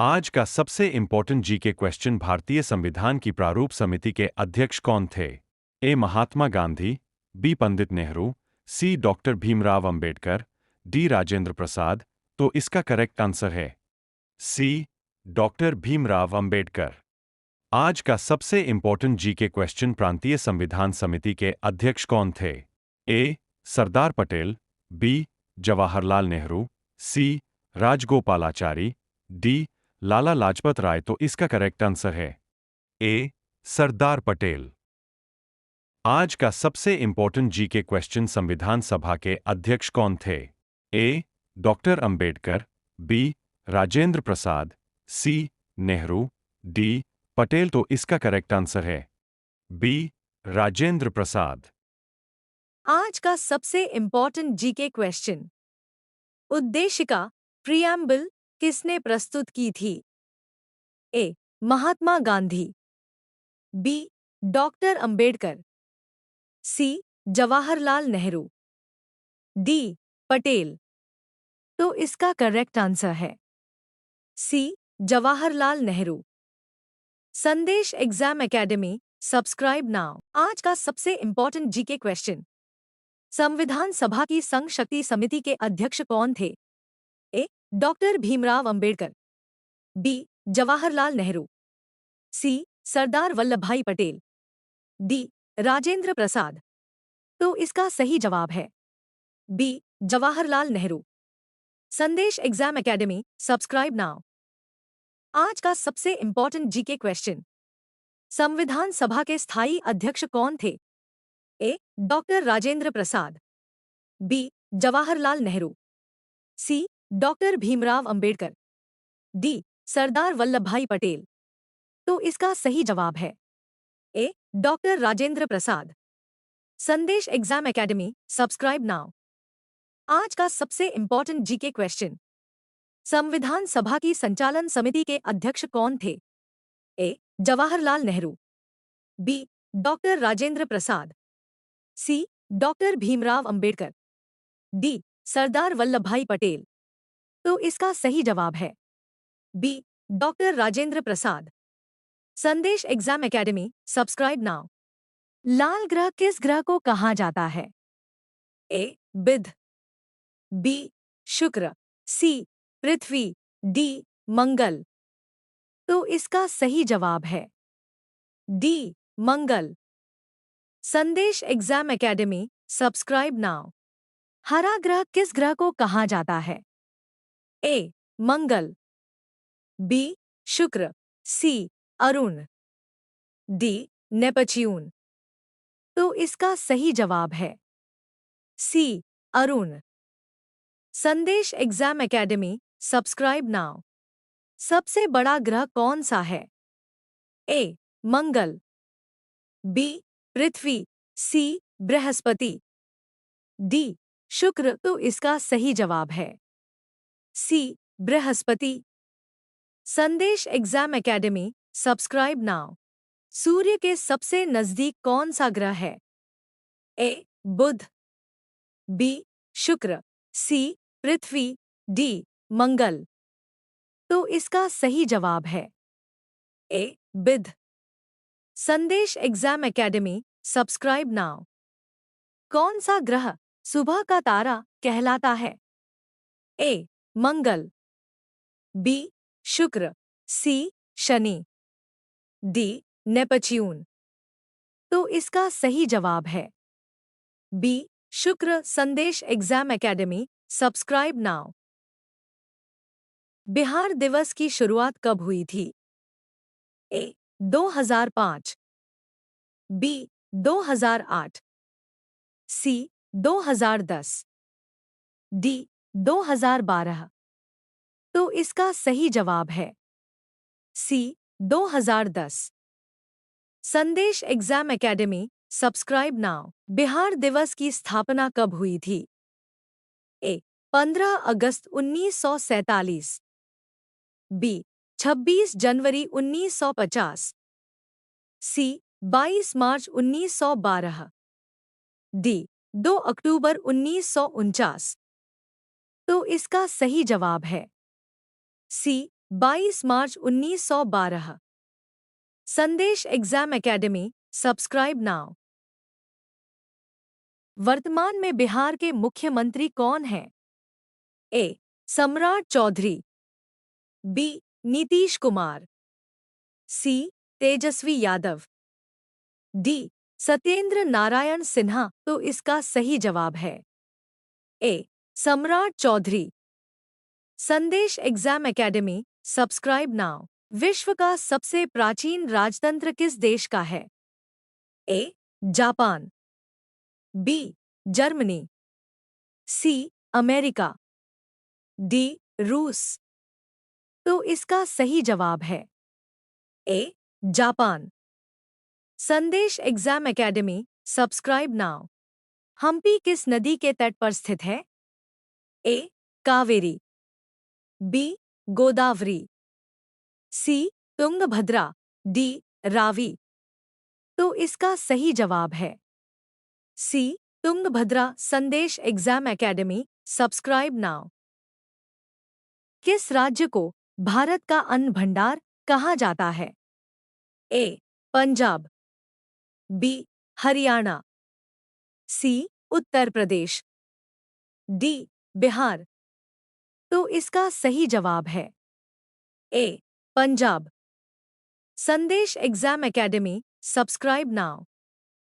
आज का सबसे इम्पोर्टेंट जीके क्वेश्चन भारतीय संविधान की प्रारूप समिति के अध्यक्ष कौन थे? A. Mahatma Gandhi, B. Pandit Nehru, C. Doctor Bhimrao Ambedkar, D. Rajendra Prasad. तो इसका करेक्ट आंसर है सी. डॉक्टर भीमराव अंबेडकर। आज का सबसे इम्पोर्टेंट जीके क्वेश्चन प्रांतीय संविधान समिति के अध्यक्ष कौन थे? ए. सरदार पटेल, बी. जवाहरलाल नेहरू, सी. राजगोपालाचारी, डी. लाला लाजपत राय। तो इसका करेक्ट आंसर है ए. सरदार पटेल। आज का सबसे इम्पोर्टेंट जीके क्वेश्चन संविधान सभा के अध्यक्ष कौन थे? A. Doctor Ambedkar, B. Rajendra Prasad, C. Nehru, D. Patel. तो इसका करेक्ट आंसर है बी. राजेंद्र प्रसाद। आज का सबसे इम्पोर्टेंट जीके क्वेश्चन। उद्देशिका प्रियम्बल किसने प्रस्तुत की थी? A. Mahatma Gandhi, B. Doctor Ambedkar, C. Jawaharlal Nehru, D. Patel. तो इसका करेक्ट आंसर है सी. जवाहरलाल नेहरू। संदेश एग्जाम एकेडमी सब्सक्राइब नाउ। आज का सबसे इम्पोर्टेंट जीके क्वेश्चन। संविधान सभा की संघ शक्ति समिति के अध्यक्ष कौन थे? A. Doctor Bhimrao Ambedkar, B. Jawaharlal Nehru, C. Sardar Vallabhbhai Patel, D. Rajendra Prasad. तो इसका सही जवाब है बी. जवाहरलाल नेहरू। संदेश एग्जाम एकेडमी सब्सक्राइब नाउ। आज का सबसे इम्पोर्टेंट जीके क्वेश्चन। संविधान सभा के स्थायी अध्यक्ष कौन थे? A. Doctor Rajendra Prasad, B. Jawaharlal Nehru, C. Doctor Bhimrao Ambedkar, D. Sardar Vallabhbhai Patel. तो इसका सही जवाब है ए. डॉक्टर राजेंद्र प्रसाद। संदेश एग्जाम एकेडमी सब्सक्राइब नाउ। आज का सबसे इम्पोर्टेंट जीके क्वेश्चन। संविधान सभा की संचालन समिति के अध्यक्ष कौन थे? A. Jawaharlal Nehru, B. Doctor Rajendra Prasad, C. Doctor Bhimrao Ambedkar, D. Sardar Vallabhbhai Patel. तो इसका सही जवाब है बी. डॉक्टर राजेंद्र प्रसाद। संदेश एग्जाम एकेडमी सब्सक्राइब नाउ। लाल ग्रह किस ग्रह को कहा जाता है? ए. बुध, बी. शुक्र, सी. पृथ्वी, डी. मंगल। तो इसका सही जवाब है डी. मंगल। संदेश एग्जाम एकेडमी सब्सक्राइब नाउ। हरा ग्रह किस ग्रह को कहा जाता है? ए. मंगल, बी. शुक्र, सी. अरुण, डी. नेपच्यून। तो इसका सही जवाब है सी. अरुण। संदेश एग्जाम एकेडमी सब्सक्राइब नाउ। सबसे बड़ा ग्रह कौन सा है? ए. मंगल, बी. पृथ्वी, सी. बृहस्पति, डी. शुक्र। तो इसका सही जवाब है सी. बृहस्पति। संदेश एग्जाम एकेडमी सब्सक्राइब नाउ। सूर्य के सबसे नजदीक कौन सा ग्रह है? ए. बुध, बी. शुक्र, सी. पृथ्वी, डी. मंगल। तो इसका सही जवाब है ए. बुध। संदेश एग्जाम एकेडमी सब्सक्राइब नाउ। कौन सा ग्रह सुबह का तारा कहलाता है? ए. मंगल, बी. शुक्र, सी. शनि, डी. नेपच्यून। तो इसका सही जवाब है बी. शुक्र। संदेश exam academy subscribe now. Bihar दिवस की शुरुआत कब हुई थी? ए. 2005, बी. 2008, सी. 2010, डी. 2012। तो इसका सही जवाब है सी. 2010। संदेश exam academy subscribe now. Bihar दिवस की स्थापना कब हुई थी? ए. 15 अगस्त 1947, बी. 26 जनवरी 1950, सी. 22 मार्च 1912, डी. 2 अक्टूबर 1949। तो इसका सही जवाब है सी. 22 मार्च 1912। संदेश एग्जाम एकेडमी, सब्सक्राइब नाउ। वर्तमान में बिहार के मुख्यमंत्री कौन हैं? ए. सम्राट चौधरी, बी. नीतीश कुमार, सी. तेजस्वी यादव, डी. सत्येंद्र नारायण सिन्हा। तो इसका सही जवाब है ए. सम्राट चौधरी। संदेश एग्जाम एकेडमी, सब्सक्राइब नाउ। विश्व का सबसे प्राचीन राजतंत्र किस देश का है? A. Japan, B. Germany, C. America, D. रूस। तो इसका सही जवाब है A. Japan. Sandesh exam academy, subscribe now. Hampi किस नदी के तट पर स्थित है? A. Kaveri, B. Godavari, C. Tungabhadra, D. Ravi. तो इसका सही जवाब है सी. तुंगभद्रा। संदेश एग्जाम एकेडमी, सब्सक्राइब नाउ। किस राज्य को भारत का अन्न भंडार कहा जाता है? ए. पंजाब, बी. हरियाणा, सी. उत्तर प्रदेश, डी. बिहार। तो इसका सही जवाब है ए. पंजाब। संदेश एग्जाम एकेडमी, सब्सक्राइब नाउ।